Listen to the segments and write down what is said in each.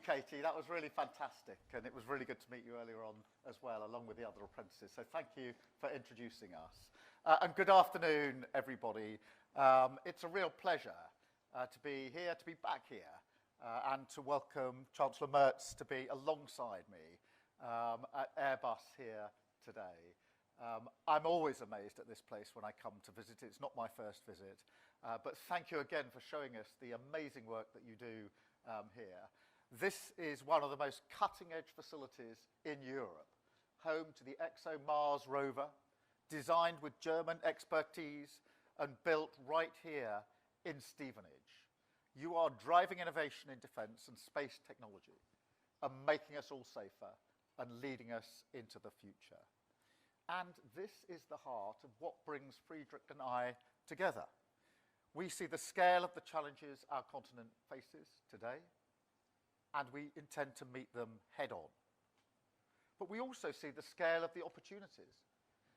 Katie. That was really fantastic, and it was really good to meet you earlier on as well, along with the other apprentices. So thank you for introducing us. And good afternoon, everybody. It's a real pleasure to be here, to be back here, and to welcome Chancellor Merz to be alongside me at Airbus here today. I'm always amazed at this place when I come to visit. It's not my first visit, but thank you again for showing us the amazing work that you do here. This is one of the most cutting-edge facilities in Europe, home to the ExoMars rover, designed with German expertise and built right here in Stevenage. You are driving innovation in defence and space technology and making us all safer and leading us into the future. And this is the heart of what brings Friedrich and I together. We see the scale of the challenges our continent faces today, and we intend to meet them head on. But we also see the scale of the opportunities.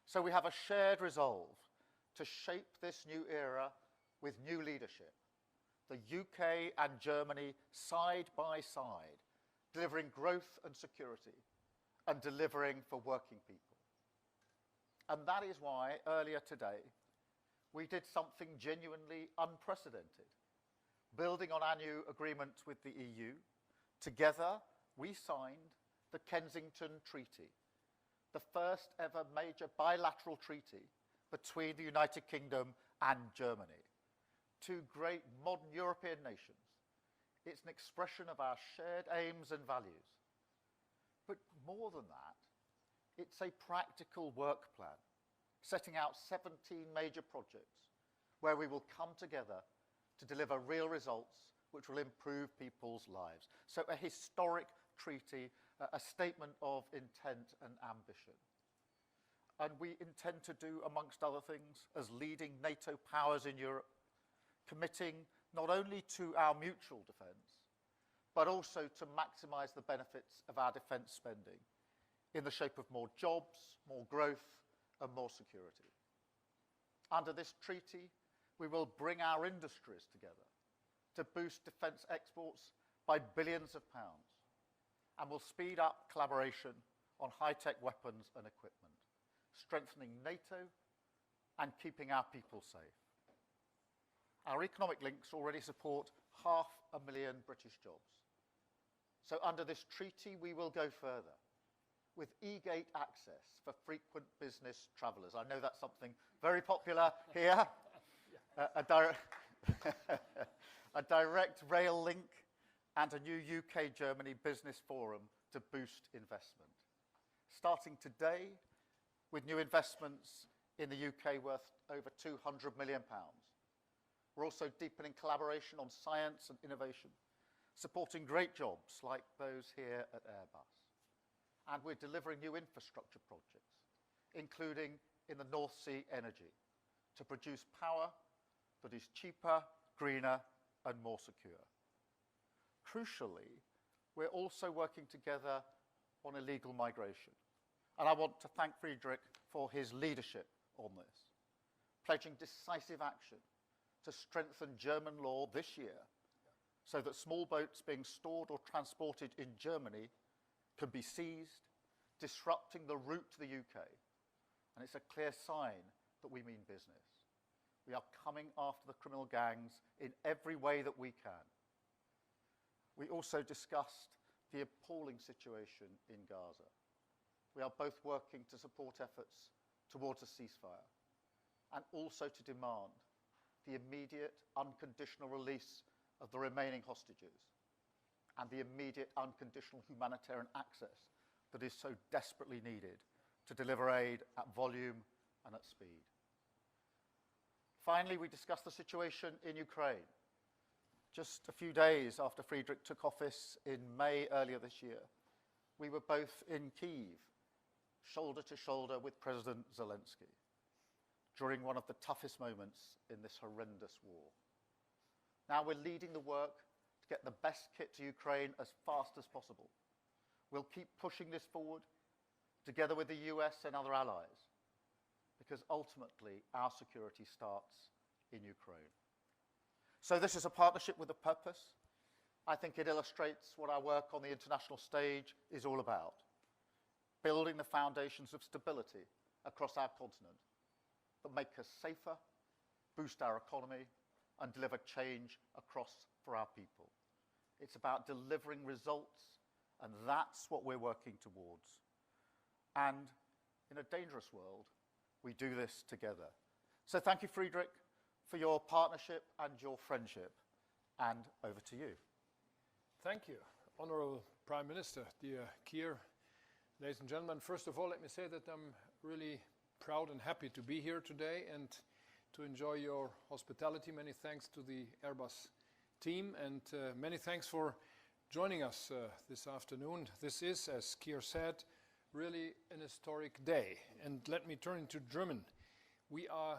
So we have a shared resolve to shape this new era with new leadership. The UK and Germany side by side, delivering growth and security and delivering for working people. And that is why earlier today we did something genuinely unprecedented. Building on our new agreement with the EU, together we signed the Kensington Treaty, the first ever major bilateral treaty between the United Kingdom and Germany. Two great modern European nations. It's an expression of our shared aims and values. But more than that, it's a practical work plan, setting out 17 major projects where we will come together to deliver real results which will improve people's lives. So a historic treaty, a statement of intent and ambition. And we intend to do, amongst other things, as leading NATO powers in Europe, committing not only to our mutual defence, but also to maximise the benefits of our defence spending in the shape of more jobs, more growth, and more security. Under this treaty, we will bring our industries together to boost defence exports by billions of pounds, and will speed up collaboration on high-tech weapons and equipment, strengthening NATO and keeping our people safe. Our economic links already support 500,000 British jobs. So under this treaty, we will go further with e-gate access for frequent business travellers. I know that's something very popular here. A direct rail link and a new UK-Germany business forum to boost investment. Starting today with new investments in the UK worth over £200 million. We're also deepening collaboration on science and innovation, supporting great jobs like those here at Airbus. And we're delivering new infrastructure projects, including in the North Sea energy, to produce power that is cheaper, greener, and more secure. Crucially, we're also working together on illegal migration. And I want to thank Friedrich for his leadership on this, pledging decisive action to strengthen German law this year so that small boats being stored or transported in Germany can be seized, disrupting the route to the UK. And it's a clear sign that we mean business. We are coming after the criminal gangs in every way that we can. We also discussed the appalling situation in Gaza. We are both working to support efforts towards a ceasefire and also to demand the immediate unconditional release of the remaining hostages and the immediate unconditional humanitarian access that is so desperately needed to deliver aid at volume and at speed. Finally, we discussed the situation in Ukraine. Just a few days after Friedrich took office in May earlier this year, we were both in Kyiv, shoulder to shoulder with President Zelensky, during one of the toughest moments in this horrendous war. Now we're leading the work to get the best kit to Ukraine as fast as possible. We'll keep pushing this forward together with the US and other allies, because ultimately our security starts in Ukraine. So this is a partnership with a purpose. I think it illustrates what our work on the international stage is all about, building the foundations of stability across our continent that make us safer, boost our economy, and deliver change for our people. It's about delivering results, and that's what we're working towards. And in a dangerous world, we do this together. So thank you, Friedrich, for your partnership and your friendship. And over to you. Thank you, Honourable Prime Minister, dear Keir. Ladies and gentlemen, first of all, let me say that I'm really proud and happy to be here today and to enjoy your hospitality. Many thanks to the Airbus team, and many thanks for joining us this afternoon. This is, as Keir said, really an historic day. And let me turn into German. We are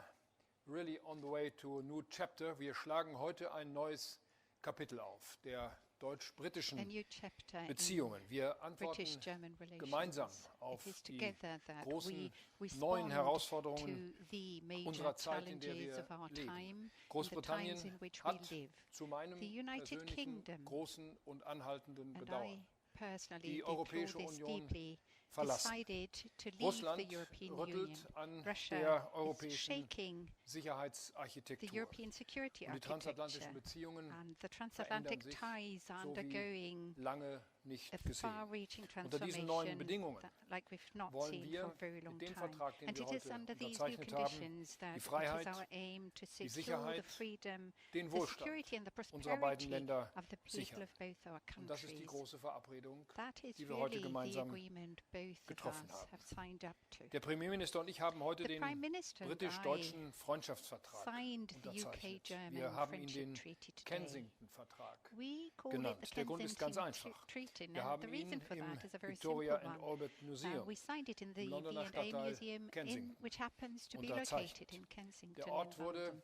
really on the way to a new chapter. Wir schlagen heute ein neues Kapitel auf der deutsch-britischen Beziehungen. Wir antworten gemeinsam auf die großen neuen Herausforderungen unserer Zeit, in der wir leben. Großbritannien hat zu meinem persönlichen großen und anhaltenden Bedauern die Europäische Union verlassen. Russland rüttelt an der europäischen Sicherheitsarchitektur. Und die transatlantischen Beziehungen verändern sich so wie lange nicht gesehen. Unter diesen neuen Bedingungen wollen wir mit dem Vertrag, den wir heute unterzeichnet haben, die Freiheit, die Sicherheit, den Wohlstand unserer beiden Länder sichern. Und das ist die große Verabredung, die wir heute gemeinsam getroffen haben. Der Premierminister und ich haben heute den britisch-deutschen Freundschaftsvertrag unterzeichnet. Wir haben ihn den Kensington-Vertrag genannt. Der Grund ist ganz einfach. Wir haben ihn im Victoria and Albert Museum im Londoner Stadtteil Kensington unterzeichnet. Der Ort wurde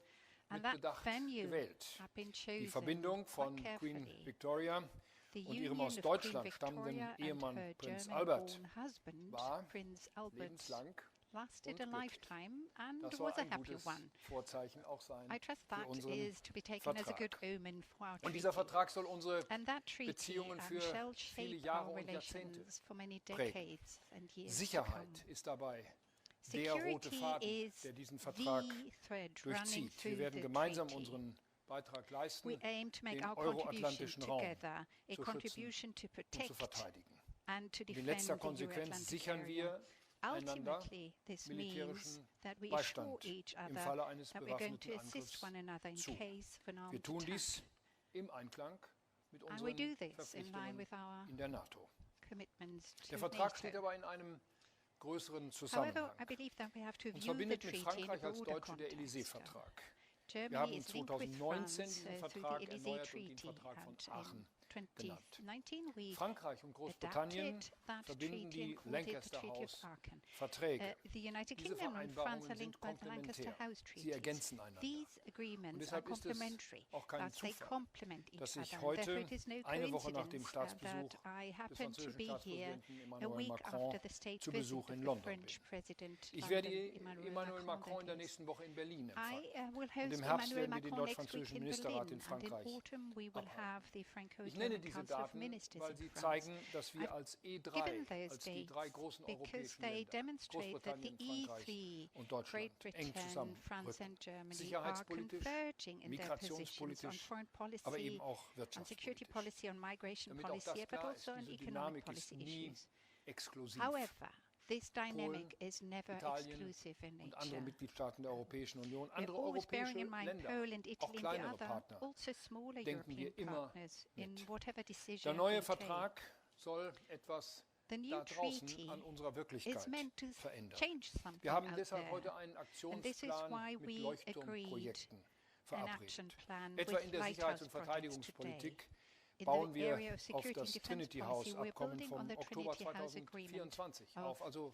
mit Bedacht gewählt. Die Verbindung von Queen Victoria und ihrem aus Deutschland stammenden Ehemann Prinz Albert war lebenslang lasted a lifetime and das was soll a ein happy gutes one. Vorzeichen auch sein I trust für that unseren is to be taken as a good Vertrag. omen for our Und dieser treaty. Vertrag soll unsere And that treaty Beziehungen für shall viele shape Jahre our und Jahrzehnte relations for many prägen. decades and years to Sicherheit come. ist dabei der rote Security Faden, is der diesen Vertrag the thread running durchzieht. through Wir werden the gemeinsam treaty. unseren Beitrag leisten, We aim to make den our contribution euroatlantischen Raum together, a zu schützen contribution to und zu protect verteidigen. and to Und in defend letzter the Konsequenz Euro-Atlantic sichern area. wir einander Ultimately, this means militärischen that we assure Beistand each im other Falle eines that we're going to bewaffneten assist one another in Angriffs zu. case of an Wir armed tun attack. dies im Einklang mit And we do unseren this in line Verpflichtungen with our in der NATO. commitments to Der Vertrag steht NATO. aber in einem größeren However, Zusammenhang. I believe that we have to Uns view the verbindet mit treaty in a Frankreich als broader Deutsche der context. Élysée-Vertrag. Wir Germany haben is linked with 2019 France diesen through Vertrag the Élysée erneuert und den Treaty, Vertrag von and Aachen in genannt. 2019 we Frankreich und Großbritannien adapted that verbinden treaty die and called it the Lancaster Treaty of House Aachen. Verträge. The United Diese Kingdom and France are Vereinbarungen linked sind by the Lancaster komplementär. House Sie treaties. ergänzen einander. These agreements Und are deshalb ist es complementary, auch kein thus they Zufall, complement each dass other. ich And heute, therefore it is no eine Woche nach dem coincidence Staatsbesuch that I des happen to französischen be here Staatspräsidenten a Emmanuel week Macron after the state zu visit Besuch of in the London French bin. President Ich werde London, Emmanuel Macron in der that is. nächsten Woche in Berlin empfangen. I will Und host im Herbst Emmanuel werden wir den Macron next week deutsch-französischen in Ministerrat Berlin, in and in Frankreich autumn we will abhalten. have the Ich Franco-German nenne diese Council of Daten, Ministers weil in sie France. zeigen, dass wir I've als given E3, those als die drei dates großen because europäischen they Länder, demonstrate that the Großbritannien, Frankreich E3, und Great Deutschland, eng Britain, France zusammenrücken. and Germany are Sicherheitspolitisch, converging in their positions on migrationspolitisch, foreign aber policy, eben auch on security wirtschaftspolitisch. policy, on migration Damit auch das policy, but klar ist, also on diese economic Dynamik ist policy nie issues. exklusiv. However, this dynamic Polen, is never Italien exclusive in und andere nature. Mitgliedstaaten der Europäischen Union, We're andere always bearing europäische in mind Länder, Poland, auch Italy and the kleinere other, Partner, also smaller denken wir European immer partners mit. in whatever Der decision neue we take. Vertrag soll etwas The new da draußen treaty an unserer is Wirklichkeit meant to verändern. change something Wir haben out deshalb there. heute einen And this is Aktionsplan why mit we Leuchtturmprojekten an action verabredet. plan Etwa with in der Sicherheits- und lighthouse projects today. Verteidigungspolitik In bauen the wir area of auf security and das defense Trinity policy, House we're Abkommen building on vom the Oktober Trinity House Agreement 2024 of auf, also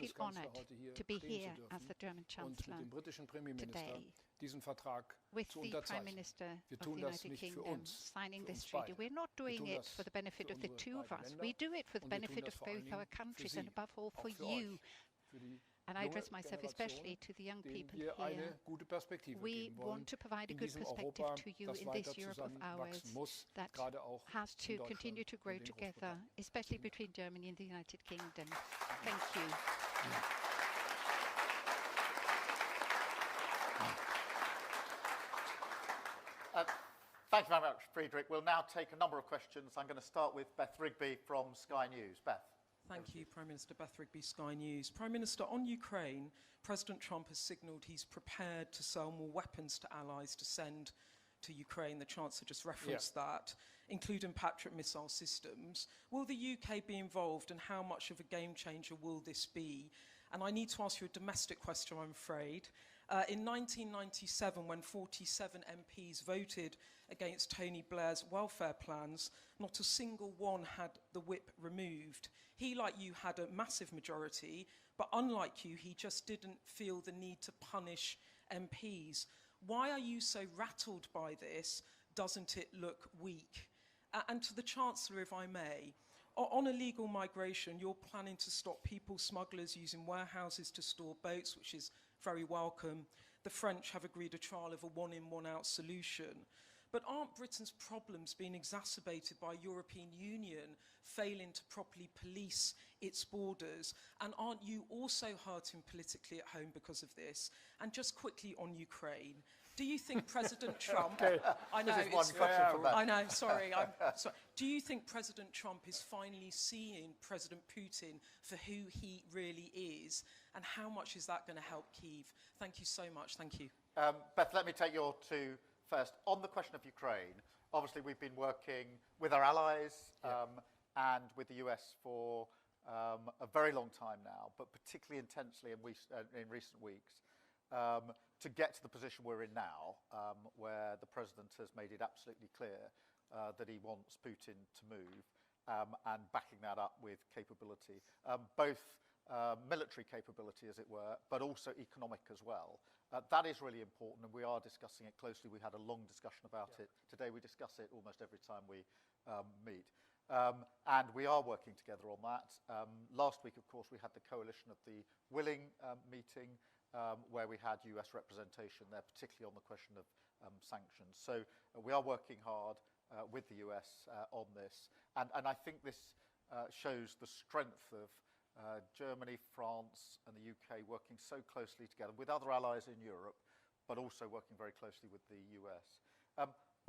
feel honoured Bundeskanzler heute hier to be stehen here zu as the dürfen German und Chancellor mit dem britischen Premierminister today diesen Vertrag with zu the Prime unterzeichnen. Minister Wir of the tun das United nicht für Kingdom uns, signing für this uns treaty. beide. We're not Wir doing tun it das for the benefit für of the unsere two of beiden us. Länder We do it for the und wir tun benefit das of vor allen both our Dingen für countries Sie, and above all auch for für you, euch, für die and I address myself especially to the young people here. We want to provide a good perspective to you in this Europe of ours that has to continue to grow together, especially between Germany and the United Kingdom. Thank you. Thank you very much, Friedrich. We'll now take a number of questions. I'm going to start with Beth Rigby from Sky News. Beth. Thank you, Prime Minister. Beth Rigby, Sky News. Prime Minister, on Ukraine, President Trump has signalled he's prepared to sell more weapons to allies to send to Ukraine. The Chancellor just referenced that, including Patriot missile systems. Will the UK be involved, and how much of a game changer will this be? And I need to ask you a domestic question, I'm afraid. In 1997, when 47 MPs voted against Tony Blair's welfare plans, not a single one had the whip removed. He, like you, had a massive majority, but unlike you, he just didn't feel the need to punish MPs. Why are you so rattled by this? Doesn't it look weak? And to the Chancellor, if I may, on illegal migration, you're planning to stop people smugglers using warehouses to store boats, which is very welcome. The French have agreed a trial of a one-in, one-out solution. But aren't Britain's problems being exacerbated by European Union failing to properly police its borders? And aren't you also hurting politically at home because of this? And just quickly on Ukraine, do you think President Trump... I know, I know, sorry. Do you think President Trump is finally seeing President Putin for who he really is? And how much is that going to help Kyiv? Thank you so much. Thank you. Beth, let me take your two first. On the question of Ukraine, obviously we've been working with our allies and with the US for a very long time now, but particularly intensely in recent weeks, to get to the position we're in now, where the President has made it absolutely clear that he wants Putin to move, and backing that up with capability, both military capability, as it were, but also economic as well. That is really important, and we are discussing it closely. We had a long discussion about it. Today we discuss it almost every time we meet. And we are working together on that. Last week, of course, we had the Coalition of the Willing meeting, where we had US representation there, particularly on the question of sanctions. So we are working hard with the US on this. And I think this shows the strength of Germany, France and the UK working so closely together with other allies in Europe, but also working very closely with the US.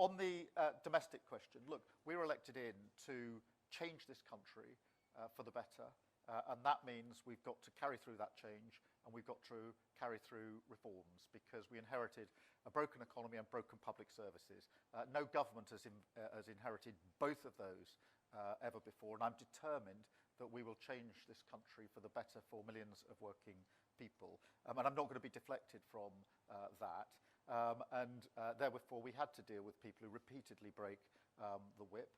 On the domestic question, look, we were elected in to change this country for the better, and that means we've got to carry through that change, and we've got to carry through reforms, because we inherited a broken economy and broken public services. No government has inherited both of those ever before, and I'm determined that we will change this country for the better for millions of working people. And I'm not going to be deflected from that. Therefore, we had to deal with people who repeatedly break the whip,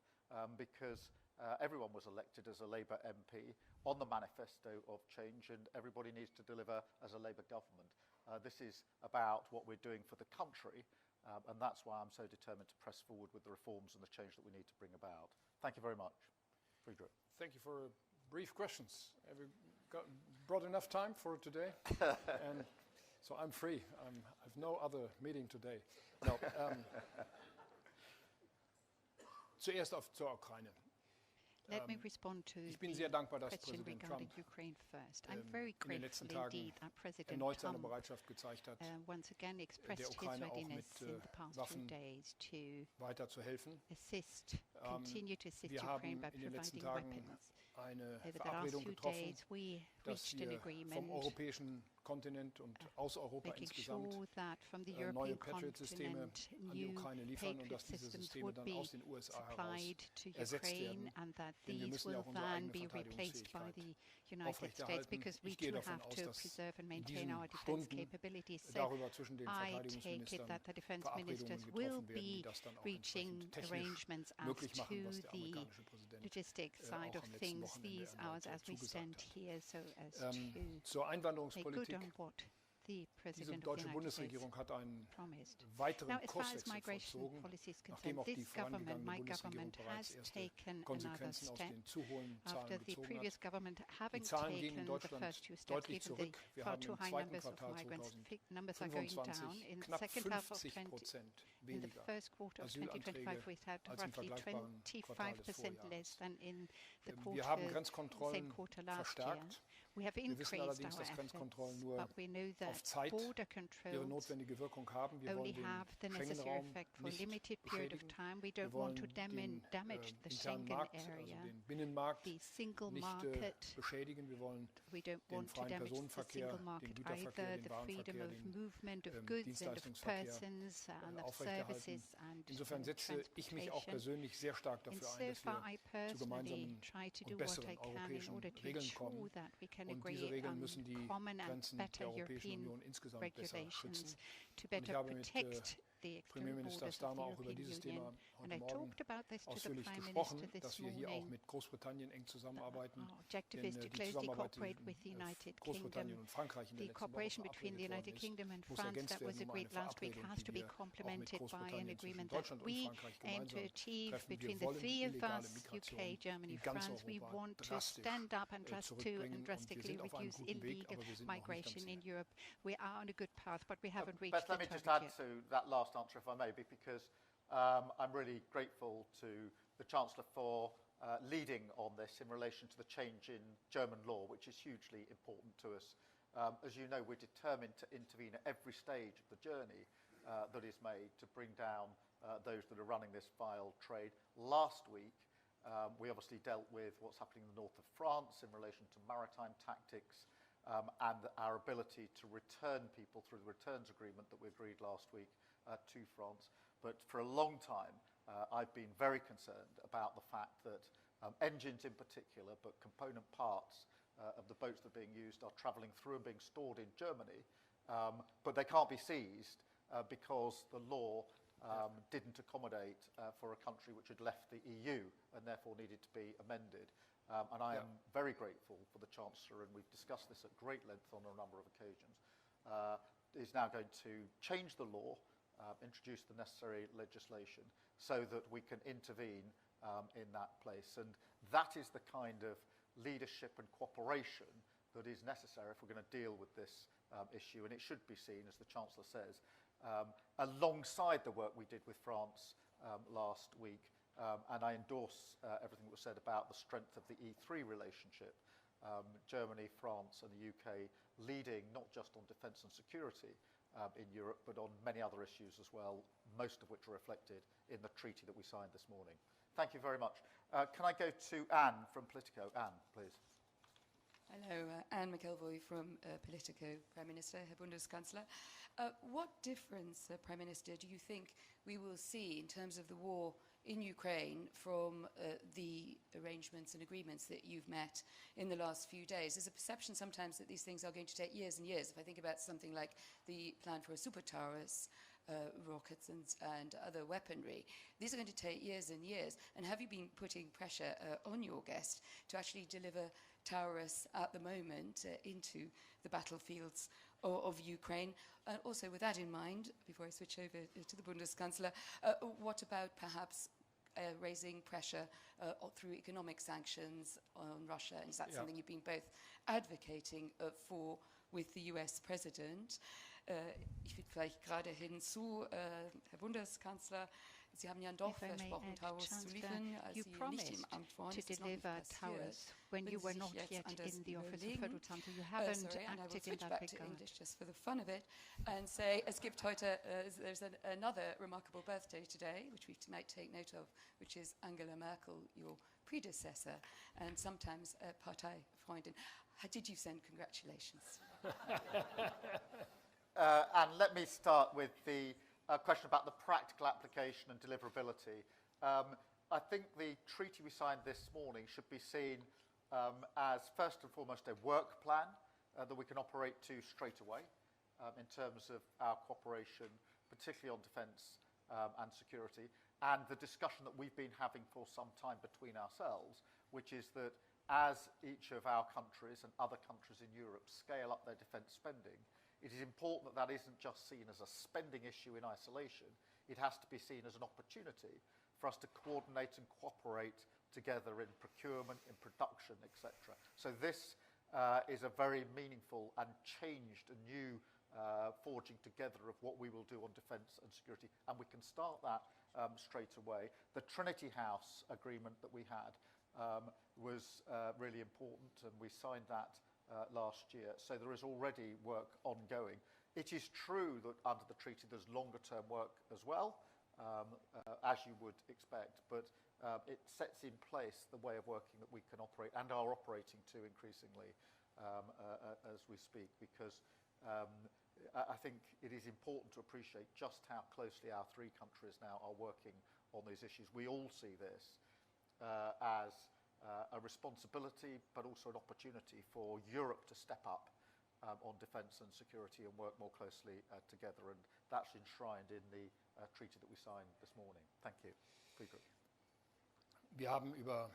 because everyone was elected as a Labour MP on the manifesto of change, and everybody needs to deliver as a Labour government. This is about what we're doing for the country, and that's why I'm so determined to press forward with the reforms and the change that we need to bring about. Thank you very much. Friedrich. Thank you for brief questions. Have you brought enough time for today? And so I'm free. I have no other meeting today. No, zuerst zur Ukraine. Let me respond to Ich bin sehr dankbar, the dass question Präsident regarding Trump Ukraine first. I'm very in den letzten grateful Tagen indeed that President erneut seine Trump Bereitschaft gezeigt hat, once again expressed his Ukraine auch readiness mit, in the past few Waffen days to weiter zu helfen. continue to assist Wir Ukraine haben by in den letzten providing Tagen weapons. eine Over the last Verabredung few getroffen, days, we dass reached an wir vom agreement europäischen Kontinent und aus Europa making insgesamt sure that from the neue European Patriot-Systeme continent an die new Ukraine liefern und dass Patriot diese systems Systeme would dann be aus den USA heraus supplied to ersetzt Ukraine, werden. and that Denn wir these müssen ja will auch unsere then eigene be replaced by Verteidigungsfähigkeit the United States, aufrechterhalten. because we Ich gehe do davon have aus, to dass preserve and in maintain diesen our defense Stunden capabilities. So darüber zwischen den I take it Verteidigungsministern that the defense Verabredungen ministers will getroffen werden, die be das dann auch reaching entsprechend technisch arrangements as möglich to machen, was der the amerikanische Präsident logistic side auch of am letzten things Wochenende these hours erneut as we zugesagt stand hat. here, so as Zur to make good Einwanderungspolitik. on what the President of the United States promised. Now, as far as migration policy is concerned, this government, my government, has taken another step after the previous government having taken the first two steps, given the far too high numbers of migrants. Numbers are going down. In the second half of in the first quarter of 2025, we had roughly 25% less than in the same quarter last year. We have increased our efforts, but we know that border controls only have the necessary effect for a limited period of time. We don't want to damage the Schengen area, the single market. We don't want to damage the single market either, the freedom of movement of goods and of persons and of services and transportation. And so far, I personally try to do what I can in order to ensure that we can agree on common and better European regulations to better protect the external borders of the European Union. And I talked about this to the Prime Minister this morning. Our objective is to closely cooperate with the United Kingdom. The cooperation between the United Kingdom and France that was agreed last week has to be complemented by an agreement that we aim to achieve between the three of us, UK, Germany, France. We want to stand up and drastically reduce illegal migration in Europe. We are on a good path, but we haven't reached the target yet. Let me just add to that last answer, if I may, because I'm really grateful to the Chancellor for leading on this in relation to the change in German law, which is hugely important to us. As you know, we're determined to intervene at every stage of the journey that is made to bring down those that are running this vile trade. Last week, we obviously dealt with what's happening in the north of France in relation to maritime tactics and our ability to return people through the returns agreement that we agreed last week to France. But for a long time, I've been very concerned about the fact that engines in particular, but component parts of the boats that are being used are travelling through and being stored in Germany, but they can't be seized because the law didn't accommodate for a country which had left the EU and therefore needed to be amended. And I am very grateful for the Chancellor, and we've discussed this at great length on a number of occasions, is now going to change the law, introduce the necessary legislation so that we can intervene in that place. And that is the kind of leadership and cooperation that is necessary if we're going to deal with this issue. And it should be seen, as the Chancellor says, alongside the work we did with France last week. And I endorse everything that was said about the strength of the E3 relationship. Germany, France and the UK leading not just on defence and security in Europe, but on many other issues as well, most of which are reflected in the treaty that we signed this morning. Thank you very much. Can I go to Anne from Politico? Anne, please. Hello, Anne McElvoy from Politico. Prime Minister, Herr Bundeskanzler. What difference, Prime Minister, do you think we will see in terms of the war in Ukraine from the arrangements and agreements that you've met in the last few days? There's a perception sometimes that these things are going to take years and years. If I think about something like the plan for a super Taurus, rockets and other weaponry, these are going to take years and years. And have you been putting pressure on your guest to actually deliver Taurus at the moment into the battlefields of Ukraine? And also with that in mind, before I switch over to the Bundeskanzler, what about perhaps raising pressure through economic sanctions on Russia? And is that something you've been both advocating for with the US President? Ich würde vielleicht gerade hinzu, Herr Bundeskanzler, Sie haben ja doch versprochen, Taurus zu liefern, als Sie nicht im Amt waren. To deliver Taurus when you were not yet in the office of Federal Chancellor. You haven't acted in that regard. To English just for the fun of it and say, es gibt heute, there's another remarkable birthday today, which we might take note of, which is Angela Merkel, your predecessor, and sometimes Parteifreundin. Did you send congratulations? And let me start with the question about the practical application and deliverability. I think the treaty we signed this morning should be seen as, first and foremost, a work plan that we can operate to straight away in terms of our cooperation, particularly on defence and security, and the discussion that we've been having for some time between ourselves, which is that as each of our countries and other countries in Europe scale up their defence spending, it is important that that isn't just seen as a spending issue in isolation. It has to be seen as an opportunity for us to coordinate and cooperate together in procurement, in production, etc. So this is a very meaningful and changed and new forging together of what we will do on defence and security, and we can start that straight away. The Trinity House agreement that we had was really important, and we signed that last year. So there is already work ongoing. It is true that under the treaty there's longer term work as well, as you would expect, but it sets in place the way of working that we can operate and are operating to increasingly as we speak, because I think it is important to appreciate just how closely our three countries now are working on these issues. We all see this as a responsibility, but also an opportunity for Europe to step up on defence and security and work more closely together, and that's enshrined in the treaty that we signed this morning. Thank you. Friedrich. Wir haben über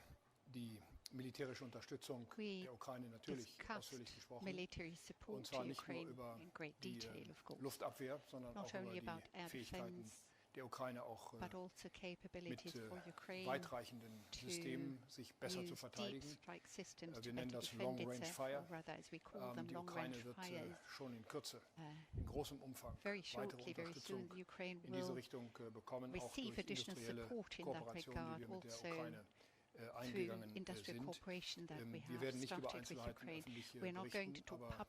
die militärische Unterstützung der Ukraine natürlich ausführlich gesprochen. Und zwar nicht nur über die Luftabwehr, sondern auch über die Fähigkeiten der Ukraine auch mit weitreichenden Systemen sich besser zu verteidigen. Wir nennen das Long Range Fire. Die Ukraine wird schon in Kürze, in großem Umfang, weitere Unterstützung in diese Richtung bekommen, auch durch industrielle Kooperation, die wir mit der Ukraine eingegangen sind. Wir werden nicht über Einzelheiten öffentlich berichten, aber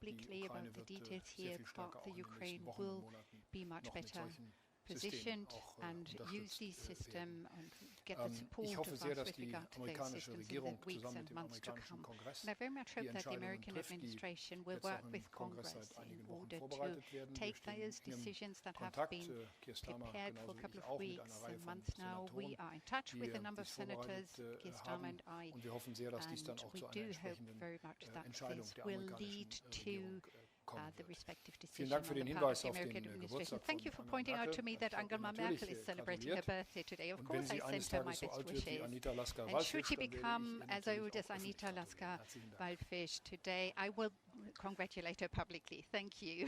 die Ukraine wird sehr viel stärker auch in den nächsten Wochen und Monaten noch mit solchen positioned and use the system and get the support ich hoffe of sehr, us dass with die regard to those amerikanische systems in Regierung the weeks zusammen and mit dem months to amerikanischen come. Kongress And I very much die hope that the Entscheidungen American trifft, die administration will jetzt work auch im with Kongress Congress seit in einigen Wochen order to vorbereitet werden. Wir take stehen those in decisions that have Kontakt, been Keir Starmer prepared for a genauso wie couple ich of auch mit weeks einer Reihe and von months now. We Senatoren, are in touch with a die number of dies senators, vorbereitet Keir Starmer haben, and I, und wir hoffen sehr, dass dies dann and auch we zu einer do hope entsprechenden very much that Entscheidung this der will amerikanischen lead to Regierung kommen the wird. respective Vielen decision Dank on für the den part of Hinweis the auf den American administration. Geburtstag Thank you von for pointing out to me that Ich habe Angela ihr natürlich Merkel is celebrating her gratuliert. birthday today. Of Und wenn course, I sie eines send her my Tages so best alt wird wie wishes. Anita And should Lasker-Wallfisch, she dann werde become ich ihr as natürlich old auch as öffentlich Anita gratulieren. Lasker Herzlichen Dank. Waldfish today, I will congratulate her publicly. Thank you.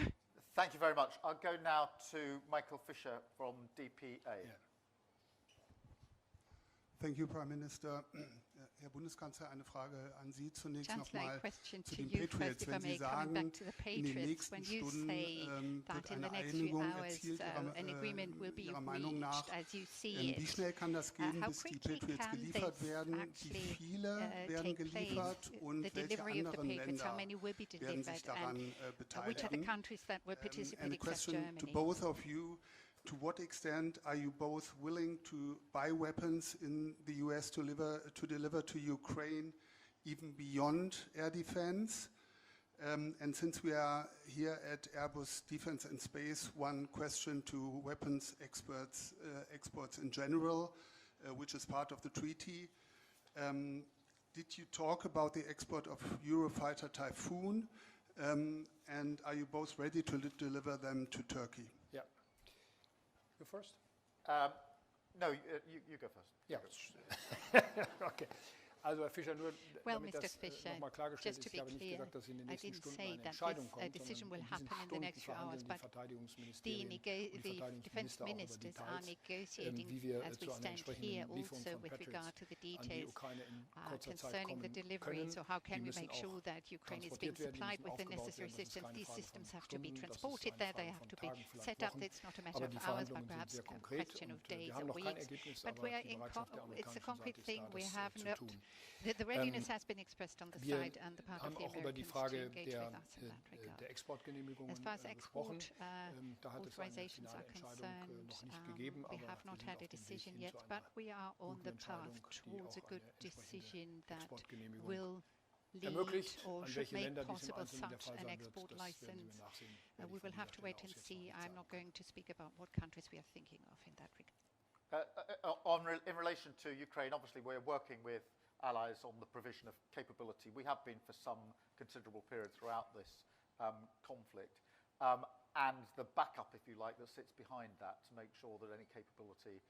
Thank you very much. I'll go now to Michael Fisher from DPA. Yeah. Thank you, Prime Minister. Herr Bundeskanzler, eine Frage an Sie zunächst nochmal zu den Patriots. Wenn Sie sagen, in den nächsten Stunden wird eine Einigung erzielt, Ihrer Meinung nach, wie schnell kann das gehen, bis die Patriots geliefert werden? Wie viele werden geliefert und welche anderen Länder werden sich daran beteiligen? And a question to both of you. To what extent are you both willing to buy weapons in the US to deliver to Ukraine, even beyond air defense? And since we are here at Airbus Defense and Space, one question to weapons exports in general, which is part of the treaty. Did you talk about the export of Eurofighter Typhoon? And are you both ready to deliver them to Turkey? Yeah. You first? No, you go first. Yeah. Okay. Also Herr Fischer, nur damit das nochmal klargestellt ist, ich habe nicht gesagt, dass in den nächsten Stunden eine Entscheidung kommt, sondern in diesen Stunden verhandeln die Verteidigungsministerien, die Verteidigungsminister auch über Details, wie wir zu einer entsprechenden Lieferung von Patriots an die Ukraine in kurzer Zeit kommen können. Die müssen auch transportiert werden, die müssen aufgebaut werden, das ist keine Frage von Stunden, das ist eine Frage von Tagen, vielleicht Wochen, aber die Verhandlungen sind sehr konkret und wir haben noch kein Ergebnis, aber die Bereitschaft der amerikanischen Seite ist da, das zu tun. The readiness has been expressed on the Wir side and the part of haben the auch über die Americans to Frage engage with us in that regard. der Exportgenehmigungen As far as gesprochen. export Da hat es eine authorizations are finale Entscheidung concerned, noch nicht gegeben, aber we have not wir had a sind auf dem Weg decision hin yet, zu but einer we are on guten the path Entscheidung, die towards a auch good eine decision that Exportgenehmigung will lead ermöglicht. or An should welche make Länder dies im possible Einzelnen der such Fall an sein wird, export das werden license. wir nachsehen. We will have to wait and see. I'm not going to speak about what countries we are thinking of in that regard. In relation to Ukraine, obviously we're working with allies on the provision of capability. We have been for some considerable period throughout this conflict. And the backup, if you like, that sits behind that to make sure that any capability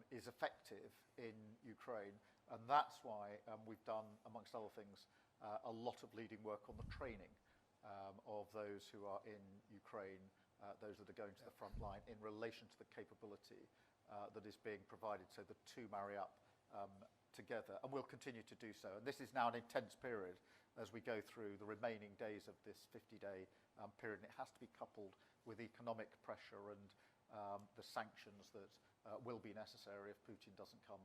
is effective in Ukraine. And that's why we've done, amongst other things, a lot of leading work on the training of those who are in Ukraine, those that are going to the front line, in relation to the capability that is being provided. So the two marry up together, and we'll continue to do so. And this is now an intense period as we go through the remaining days of this 50-day period, and it has to be coupled with economic pressure and the sanctions that will be necessary if Putin doesn't come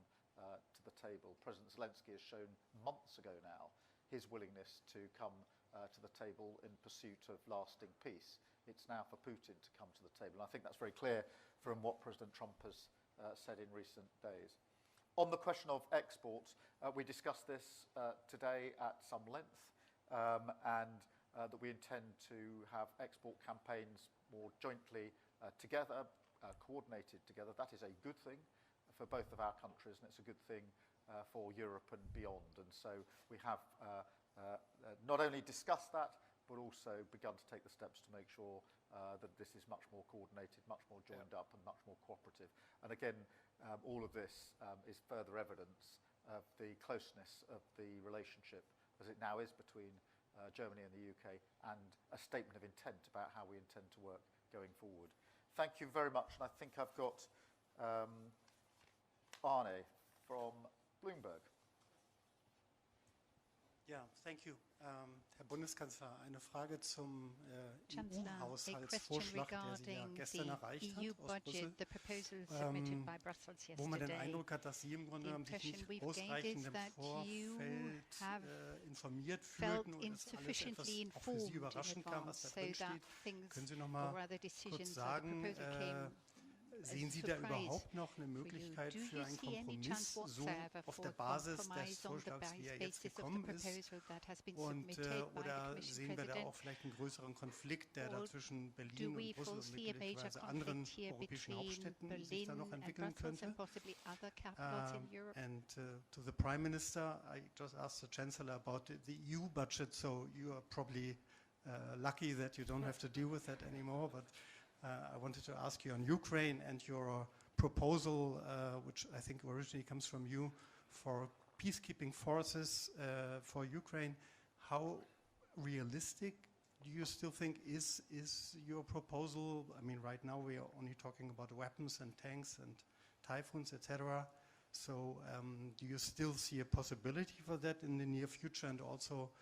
to the table. President Zelensky has shown months ago now his willingness to come to the table in pursuit of lasting peace. It's now for Putin to come to the table. And I think that's very clear from what President Trump has said in recent days. On the question of exports, we discussed this today at some length, and that we intend to have export campaigns more jointly together, coordinated together. That is a good thing for both of our countries, and it's a good thing for Europe and beyond. And so we have not only discussed that, but also begun to take the steps to make sure that this is much more coordinated, much more joined up, and much more cooperative. And again, all of this is further evidence of the closeness of the relationship as it now is between Germany and the UK, and a statement of intent about how we intend to work going forward. Thank you very much. And I think I've got Arne from Bloomberg. Ja, thank you. Herr Bundeskanzler, eine Frage zum EU-Haushaltsvorschlag, der Sie ja gestern erreicht hat aus Brüssel, wo man den Eindruck hat, dass Sie im Grunde genommen sich nicht ausreichend im Vorfeld informiert fühlten und es alles etwas auch für Sie überraschend kam, was da drin steht. Können Sie noch mal kurz sagen, sehen Sie da überhaupt noch eine Möglichkeit für einen Kompromiss, so auf der Basis des Vorschlags, wie er jetzt gekommen ist? Und, oder sehen wir da auch vielleicht einen größeren Konflikt, der da zwischen Berlin und Brüssel und möglicherweise anderen europäischen Hauptstädten sich da noch entwickeln könnte? And to the Prime Minister, I just asked the Chancellor about the EU budget, so you are probably lucky that you don't have to deal with that anymore, but I wanted to ask you on Ukraine and your proposal, which I think originally comes from you, for peacekeeping forces for Ukraine. How realistic do you still think is your proposal? I mean, right now we are only talking about weapons and tanks and typhoons, etc. So do you still see a possibility for that in the near future? And also,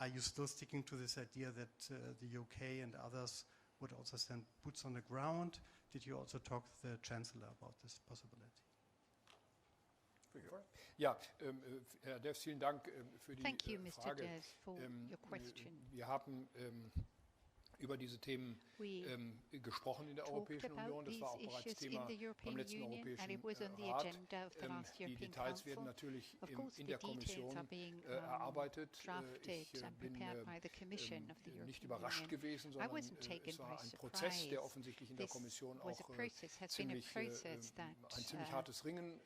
are you still sticking to this idea that the UK and others would also send boots on the ground? Did you also talk to the Chancellor about this possibility? Ja, Herr Dev, vielen Dank für die Thank you, Mr. Frage. Dev, for your question. Wir haben über diese Themen gesprochen in der Europäischen Union. Das war auch bereits Thema beim letzten Europäischen Rat. Die Details werden natürlich in der Kommission erarbeitet. Ich bin nicht überrascht gewesen, sondern es war ein Prozess, der offensichtlich in der Kommission auch ein ziemlich hartes Ringen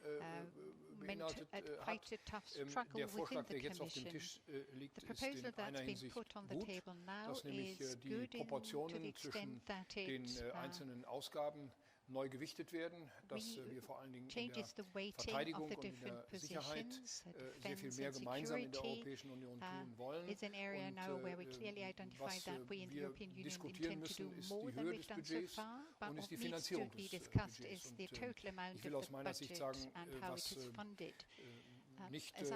beinhaltet hat. Der Vorschlag, der jetzt auf dem Tisch liegt, ist in einer Hinsicht gut, dass nämlich die Proportionen zwischen den einzelnen Ausgaben neu gewichtet werden, dass wir vor allen Dingen in der Verteidigung und in der Sicherheit sehr viel mehr gemeinsam in der Europäischen Union tun wollen. Und was wir diskutieren müssen, ist die Höhe des Budgets und ist die Finanzierung des Budgets. Und ich will aus meiner Sicht sagen, was nicht in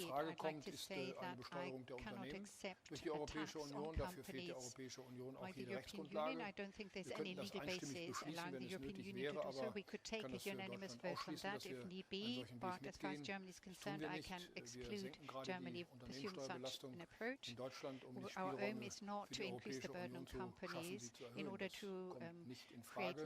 Frage kommt, ist eine Besteuerung der Unternehmen durch die Europäische Union. Dafür fehlt der Europäischen Union auch jede Rechtsgrundlage. Wir könnten das einstimmig beschließen, wenn es nötig wäre, aber ich kann das für Deutschland ausschließen, dass wir einen solchen Weg mitgehen. Das tun wir nicht. Wir senken gerade die Unternehmenssteuerbelastung in Deutschland, um die Spielräume für die Europäische Union zu schaffen, sie zu erhöhen. Das kommt nicht in Frage.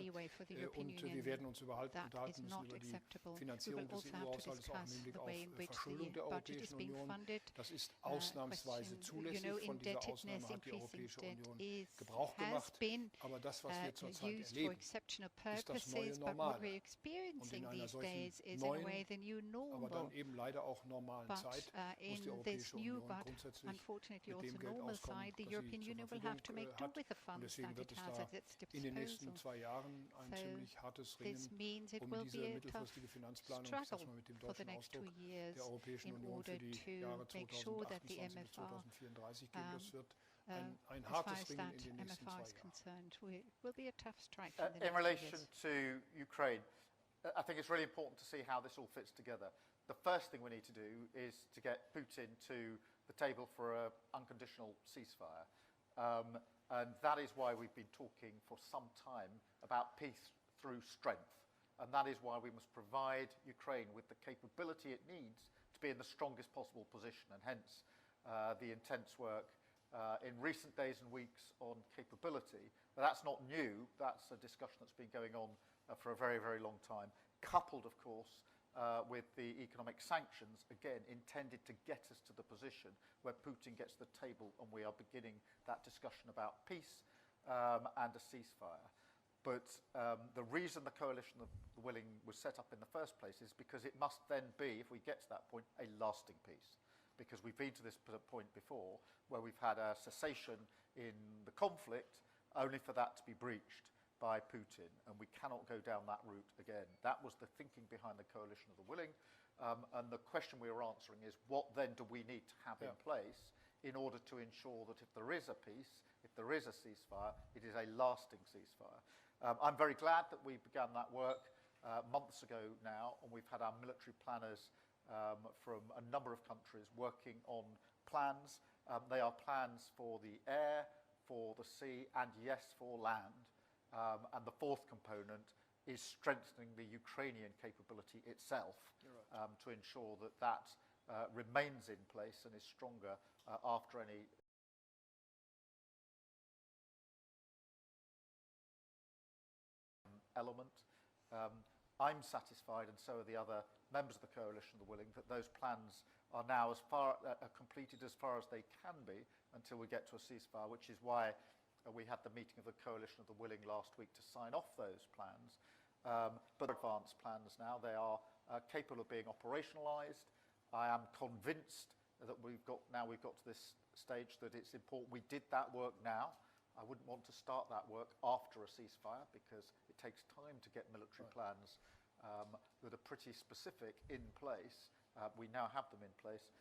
Und wir werden uns unterhalten müssen über die Finanzierung des EU-Haushalts auch im Hinblick auf Verschuldung der Europäischen Union. Das ist ausnahmsweise zulässig. Von dieser Ausnahme hat die Europäische Union Gebrauch gemacht. Aber das, was wir zurzeit erleben, ist das neue Normal. Und in einer solchen neuen, aber dann eben leider auch normalen Zeit muss die Europäische Union grundsätzlich mit dem Geld auskommen, das sie zur Verfügung hat. Und deswegen wird es da in den nächsten 2 Jahren ein ziemlich hartes Ringen um diese mittelfristige Finanzplanung, ich sage mal mit dem deutschen Ausdruck, der Europäischen Union für die Jahre 2028 bis 2034 geben. Das wird as far as that MFR is concerned. It will be a tough strike. In relation to Ukraine, I think it's really important to see how this all fits together. The first thing we need to do is to get Putin to the table for an unconditional ceasefire. And that is why we've been talking for some time about peace through strength. And that is why we must provide Ukraine with the capability it needs to be in the strongest possible position, and hence the intense work in recent days and weeks on capability. But that's not new. That's a discussion that's been going on for a very, very long time, coupled, of course, with the economic sanctions, again, intended to get us to the position where Putin gets to the table and we are beginning that discussion about peace and a ceasefire. But the reason the Coalition of the Willing was set up in the first place is because it must then be, if we get to that point, a lasting peace. Because we've been to this point before where we've had a cessation in the conflict only for that to be breached by Putin, and we cannot go down that route again. That was the thinking behind the Coalition of the Willing, and the question we were answering is, what then do we need to have in place in order to ensure that if there is a peace, if there is a ceasefire, it is a lasting ceasefire. I'm very glad that we began that work months ago now, and we've had our military planners from a number of countries working on plans. They are plans for the air, for the sea, and yes, for land. And the fourth component is strengthening the Ukrainian capability itself to ensure that that remains in place and is stronger after any element. I'm satisfied, and so are the other members of the Coalition of the Willing, that those plans are now completed as far as they can be until we get to a ceasefire, which is why we had the meeting of the Coalition of the Willing last week to sign off those plans. But advanced plans now, they are capable of being operationalised. I am convinced that we've got to this stage that it's important we did that work now. I wouldn't want to start that work after a ceasefire because it takes time to get military plans that are pretty specific in place. We now have them in place.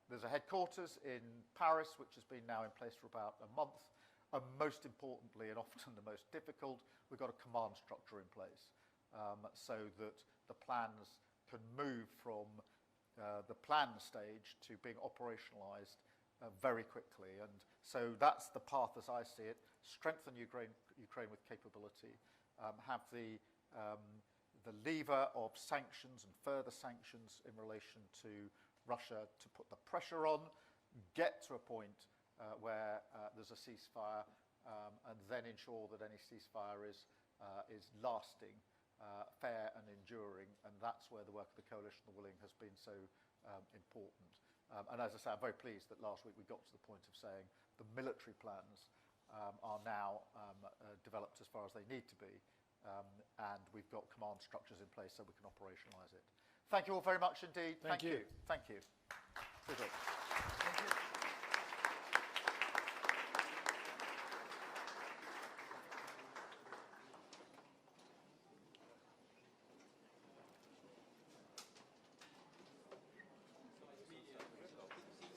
There's a headquarters in Paris, which has been now in place for about a month. And most importantly, and often the most difficult, we've got a command structure in place so that the plans can move from the plan stage to being operationalised very quickly. And so that's the path as I see it. Strengthen Ukraine with capability, have the lever of sanctions and further sanctions in relation to Russia to put the pressure on, get to a point where there's a ceasefire, and then ensure that any ceasefire is lasting, fair and enduring. And that's where the work of the Coalition of the Willing has been so important. And as I say, I'm very pleased that last week we got to the point of saying the military plans are now developed as far as they need to be, and we've got command structures in place so we can operationalise it. Thank you all very much indeed. Thank you. Thank you. Friedrich. Thank you.